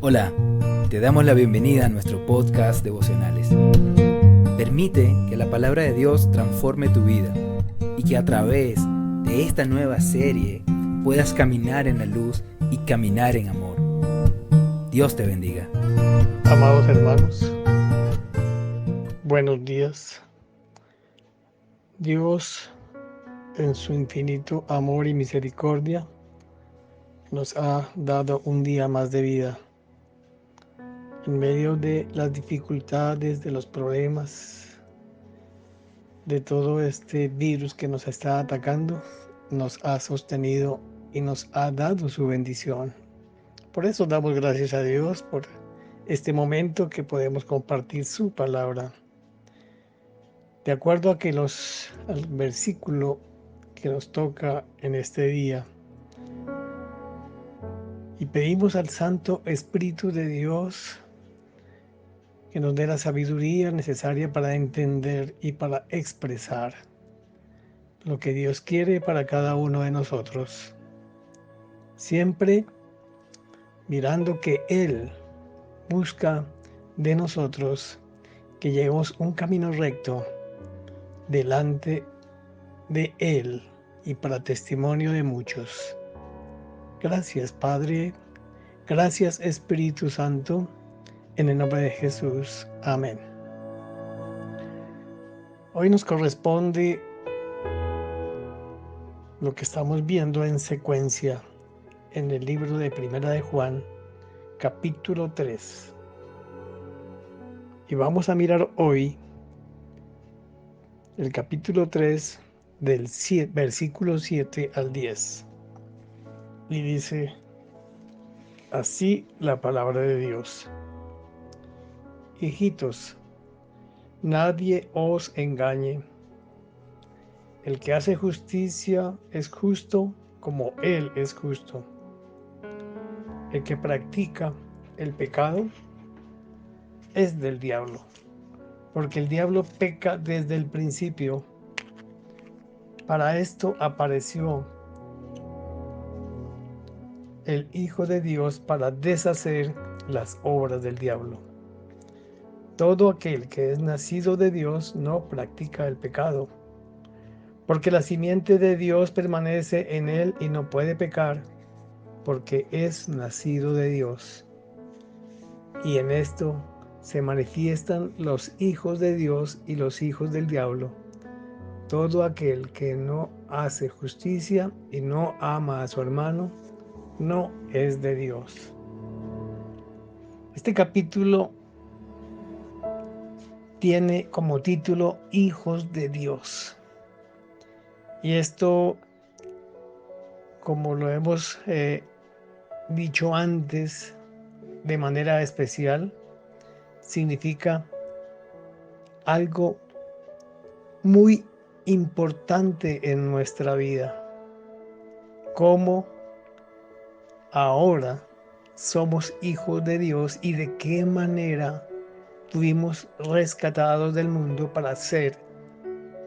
Hola, te damos la bienvenida a nuestro podcast devocionales. Permite que la palabra de Dios transforme tu vida y que a través de esta nueva serie puedas caminar en la luz y caminar en amor. Dios te bendiga. Amados hermanos, buenos días. Dios, en su infinito amor y misericordia, nos ha dado un día más de vida. En medio de las dificultades, de los problemas, de todo este virus que nos está atacando, nos ha sostenido y nos ha dado su bendición. Por eso damos gracias a Dios por este momento que podemos compartir su palabra. De acuerdo a que al versículo que nos toca en este día, y pedimos al Santo Espíritu de Dios que nos dé la sabiduría necesaria para entender y para expresar lo que Dios quiere para cada uno de nosotros. Siempre mirando que Él busca de nosotros que llevemos un camino recto delante de Él y para testimonio de muchos. Gracias, Padre. Gracias, Espíritu Santo. En el nombre de Jesús. Amén. Hoy nos corresponde lo que estamos viendo en secuencia en el libro de Primera de Juan, capítulo 3. Y vamos a mirar hoy el capítulo 3 del versículo 7 al 10. Y dice así la palabra de Dios. Hijitos, nadie os engañe. El que hace justicia es justo como Él es justo. El que practica el pecado es del diablo, porque el diablo peca desde el principio. Para esto apareció el Hijo de Dios para deshacer las obras del diablo. Todo aquel que es nacido de Dios no practica el pecado, porque la simiente de Dios permanece en él y no puede pecar, porque es nacido de Dios. Y en esto se manifiestan los hijos de Dios y los hijos del diablo. Todo aquel que no hace justicia y no ama a su hermano, no es de Dios. Este capítulo tiene como título Hijos de Dios. Y esto, como lo hemos dicho antes de manera especial, significa algo muy importante en nuestra vida. Cómo ahora somos hijos de Dios y de qué manera fuimos rescatados del mundo para ser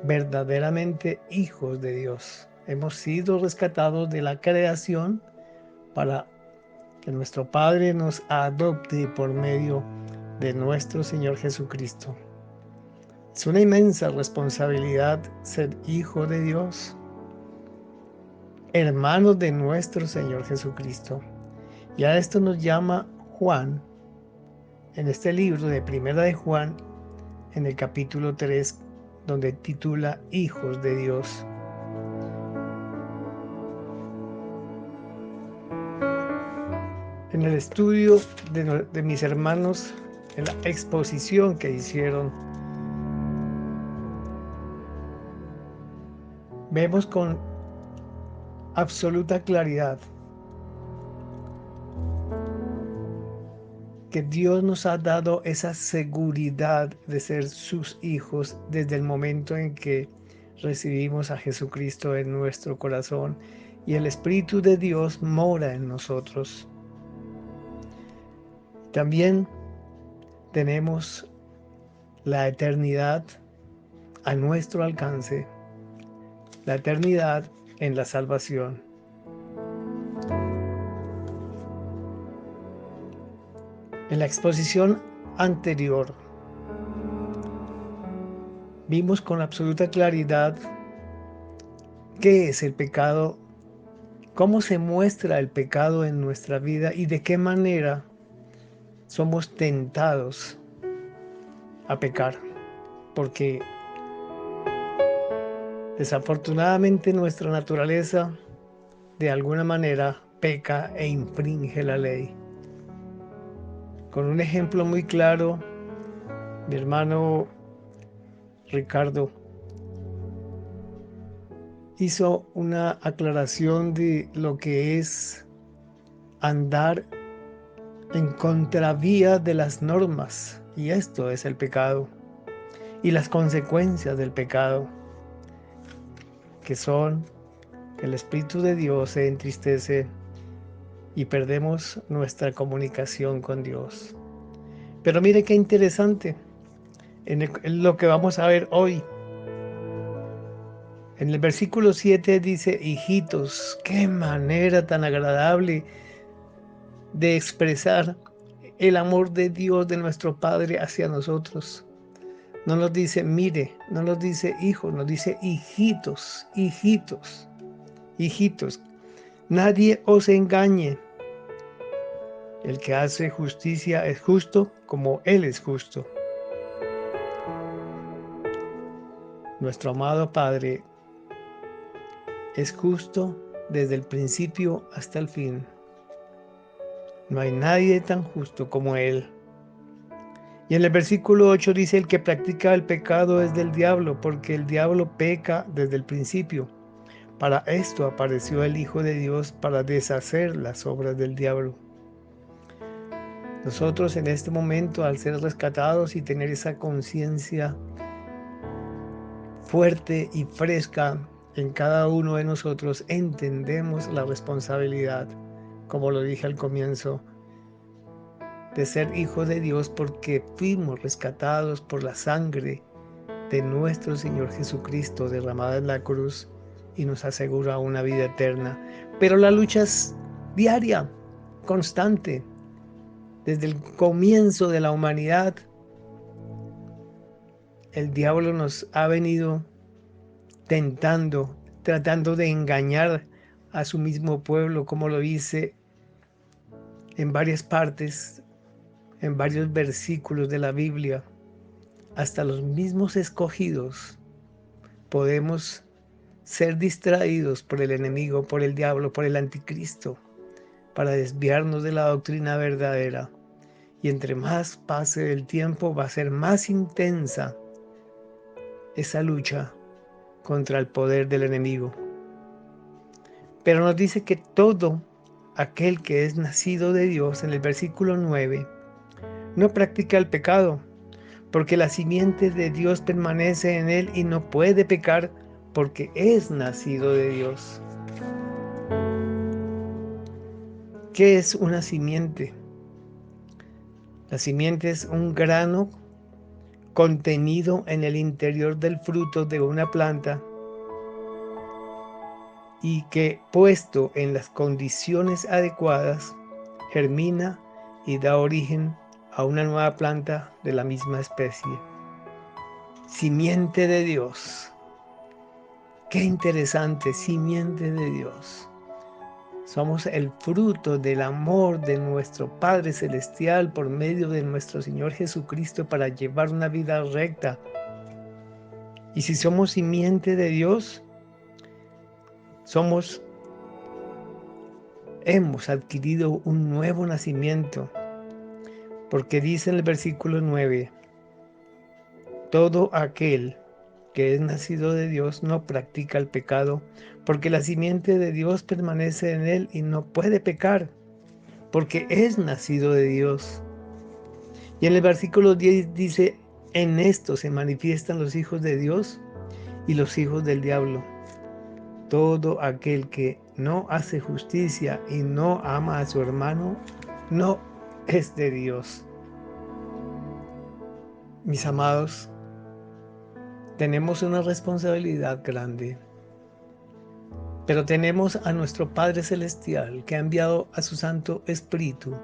verdaderamente hijos de Dios. Hemos sido rescatados de la creación para que nuestro Padre nos adopte por medio de nuestro Señor Jesucristo. Es una inmensa responsabilidad ser hijo de Dios, hermanos de nuestro Señor Jesucristo. Y a esto nos llama Juan, en este libro de Primera de Juan, en el capítulo 3, donde titula Hijos de Dios. En el estudio de mis hermanos, en la exposición que hicieron, vemos con absoluta claridad que Dios nos ha dado esa seguridad de ser sus hijos desde el momento en que recibimos a Jesucristo en nuestro corazón y el Espíritu de Dios mora en nosotros. También tenemos la eternidad a nuestro alcance, la eternidad en la salvación. En la exposición anterior vimos con absoluta claridad qué es el pecado, cómo se muestra el pecado en nuestra vida y de qué manera somos tentados a pecar, porque desafortunadamente nuestra naturaleza de alguna manera peca e infringe la ley. Con un ejemplo muy claro, mi hermano Ricardo hizo una aclaración de lo que es andar en contravía de las normas, y esto es el pecado, y las consecuencias del pecado, que son que el Espíritu de Dios se entristece y perdemos nuestra comunicación con Dios. Pero mire qué interesante en lo que vamos a ver hoy. En el versículo 7 dice: hijitos, qué manera tan agradable de expresar el amor de Dios, de nuestro Padre hacia nosotros. No nos dice mire, no nos dice hijo, nos dice hijitos, hijitos, hijitos. Nadie os engañe. El que hace justicia es justo como Él es justo. Nuestro amado Padre es justo desde el principio hasta el fin. No hay nadie tan justo como Él. Y en el versículo 8 dice: el que practica el pecado es del diablo, porque el diablo peca desde el principio. Para esto apareció el Hijo de Dios, para deshacer las obras del diablo. Nosotros en este momento, al ser rescatados y tener esa conciencia fuerte y fresca en cada uno de nosotros, entendemos la responsabilidad, como lo dije al comienzo, de ser hijos de Dios, porque fuimos rescatados por la sangre de nuestro Señor Jesucristo derramada en la cruz, y nos asegura una vida eterna. Pero la lucha es diaria, constante. Desde el comienzo de la humanidad, el diablo nos ha venido tentando, tratando de engañar a su mismo pueblo, como lo dice en varias partes, en varios versículos de la Biblia. Hasta los mismos escogidos podemos ser distraídos por el enemigo, por el diablo, por el anticristo, para desviarnos de la doctrina verdadera. Y entre más pase el tiempo, va a ser más intensa esa lucha contra el poder del enemigo. Pero nos dice que todo aquel que es nacido de Dios, en el versículo 9, no practica el pecado, porque la simiente de Dios permanece en él y no puede pecar, porque es nacido de Dios. ¿Qué es una simiente? La simiente es un grano contenido en el interior del fruto de una planta, y que, puesto en las condiciones adecuadas, germina y da origen a una nueva planta de la misma especie. Simiente de Dios. Qué interesante, simiente de Dios. Somos el fruto del amor de nuestro Padre Celestial por medio de nuestro Señor Jesucristo para llevar una vida recta. Y si somos simiente de Dios, hemos adquirido un nuevo nacimiento, porque dice en el versículo 9: todo aquel que es nacido de Dios no practica el pecado, porque la simiente de Dios permanece en él y no puede pecar, porque es nacido de Dios. Y en el versículo 10 dice: en esto se manifiestan los hijos de Dios y los hijos del diablo. Todo aquel que no hace justicia y no ama a su hermano, no es de Dios. Mis amados, tenemos una responsabilidad grande, pero tenemos a nuestro Padre Celestial, que ha enviado a su Santo Espíritu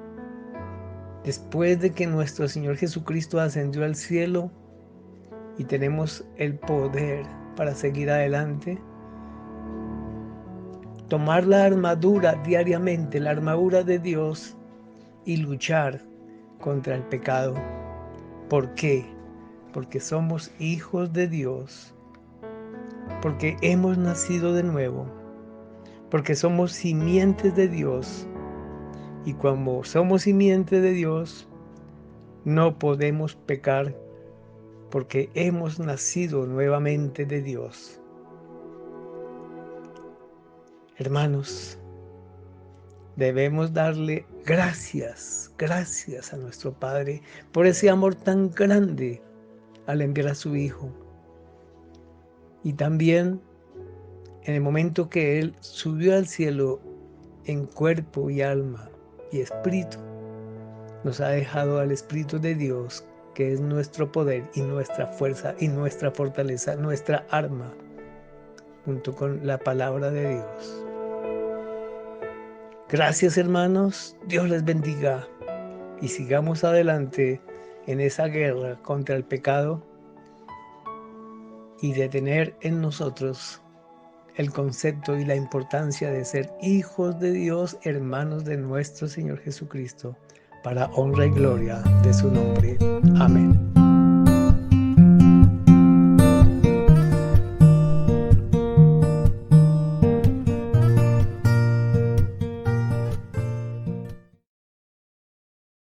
Después de que nuestro Señor Jesucristo ascendió al cielo y tenemos el poder para seguir adelante, tomar la armadura diariamente, la armadura de Dios, y luchar contra el pecado. ¿Por qué? Porque somos hijos de Dios, porque hemos nacido de nuevo, porque somos simientes de Dios. Y como somos simientes de Dios, no podemos pecar porque hemos nacido nuevamente de Dios. Hermanos, debemos darle gracias a nuestro Padre por ese amor tan grande al enviar a su Hijo. Y también en el momento que Él subió al cielo en cuerpo y alma y espíritu, nos ha dejado al Espíritu de Dios, que es nuestro poder y nuestra fuerza y nuestra fortaleza, nuestra arma, junto con la palabra de Dios. Gracias, hermanos, Dios les bendiga y sigamos adelante en esa guerra contra el pecado y de tener en nosotros el concepto y la importancia de ser hijos de Dios, hermanos de nuestro Señor Jesucristo, para honra y gloria de su nombre. Amén.